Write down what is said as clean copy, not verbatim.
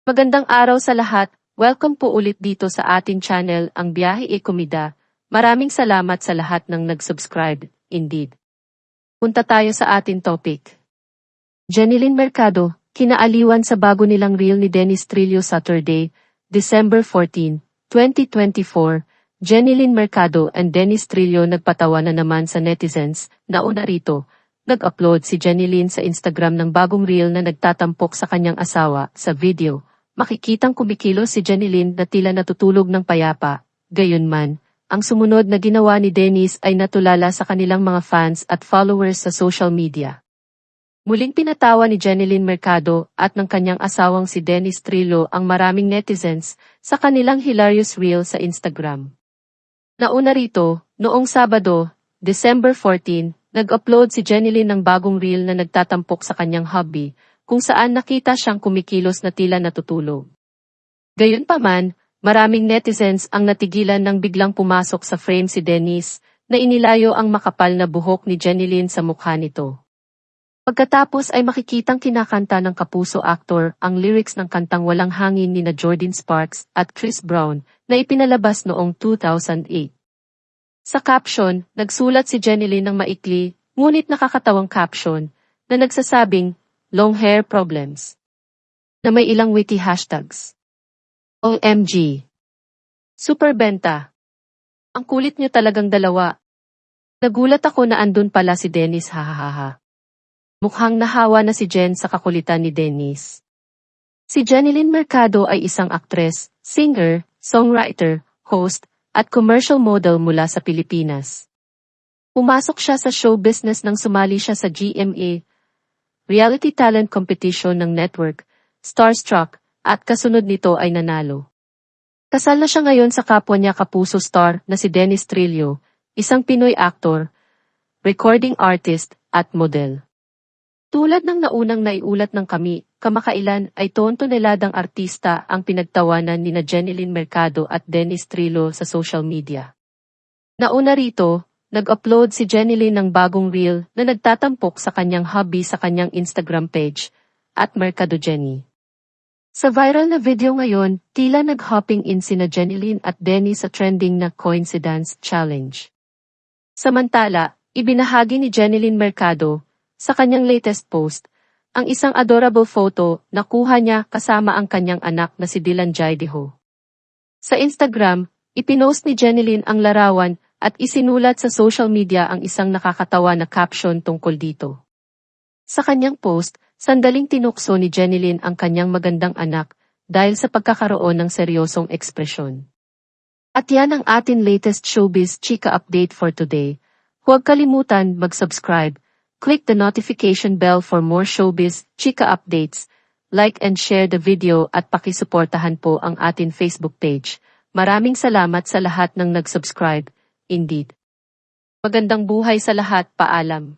Magandang araw sa lahat. Welcome po ulit dito sa ating channel, Ang Biyahe e Komida. Maraming salamat sa lahat ng nag-subscribe. Indeed. Punta tayo sa ating topic. Jeneline Mercado, kinaaliwan sa bago nilang reel ni Dennis Trillo Saturday, December 14, 2024. Jeneline Mercado and Dennis Trillo nagpatawa na naman sa netizens. Nauna rito, nag-upload si Jeneline sa Instagram ng bagong reel na nagtatampok sa kanyang asawa. Sa video, makikitang kumikilos si Jeneline na tila natutulog ng payapa. Gayunman, ang sumunod na ginawa ni Dennis ay natulala sa kanilang mga fans at followers sa social media. Muling pinatawa ni Jeneline Mercado at ng kanyang asawang si Dennis Trillo ang maraming netizens sa kanilang hilarious reel sa Instagram. Nauna rito, noong Sabado, December 14, nag-upload si Jeneline ng bagong reel na nagtatampok sa kanyang hubby, kung saan nakita siyang kumikilos na tila natutulog. Gayunpaman, maraming netizens ang natigilan nang biglang pumasok sa frame si Dennis, na inilayo ang makapal na buhok ni Jeneline sa mukha nito. Pagkatapos ay makikitang kinakanta ng kapuso actor ang lyrics ng kantang Walang Hangin ni na Jordan Sparks at Chris Brown na ipinalabas noong 2008. Sa caption, nagsulat si Jeneline ng maikli, ngunit nakakatawang caption, na nagsasabing, long hair problems, na may ilang witty hashtags. OMG! Super benta! Ang kulit niyo talagang dalawa. Nagulat ako na andun pala si Dennis, hahaha. Mukhang nahawa na si Jen sa kakulitan ni Dennis. Si Jeneline Mercado ay isang aktres, singer, songwriter, host, at commercial model mula sa Pilipinas. Pumasok siya sa show business nang sumali siya sa GMA, reality talent competition ng network, Starstruck, at kasunod nito ay nanalo. Kasal na siya ngayon sa kapwa niya kapuso star na si Dennis Trillo, isang Pinoy actor, recording artist, at model. Tulad ng naunang naiulat ng kami, kamakailan ay tontoneladang artista ang pinagtawanan ni na Jeneline Mercado at Dennis Trillo sa social media. Nauna rito, nag-upload si Jeneline ng bagong reel na nagtatampok sa kanyang hubby sa kanyang Instagram page, at Mercado Jenny. Sa viral na video ngayon, tila nag-hopping in sina Jeneline at Dennis sa trending na Coincidence Challenge. Samantala, ibinahagi ni Jeneline Mercado, sa kanyang latest post, ang isang adorable photo na kuha niya kasama ang kanyang anak na si Dylan Jaideho. Sa Instagram, ipinost ni Jeneline ang larawan at isinulat sa social media ang isang nakakatawa na caption tungkol dito. Sa kanyang post, sandaling tinukso ni Jeneline ang kanyang magandang anak dahil sa pagkakaroon ng seryosong ekspresyon. At yan ang ating latest showbiz chika update for today. Huwag kalimutan mag-subscribe. Click the notification bell for more showbiz, chika updates, like and share the video at pakisuportahan po ang ating Facebook page. Maraming salamat sa lahat ng nag-subscribe. Indeed. Magandang buhay sa lahat, paalam.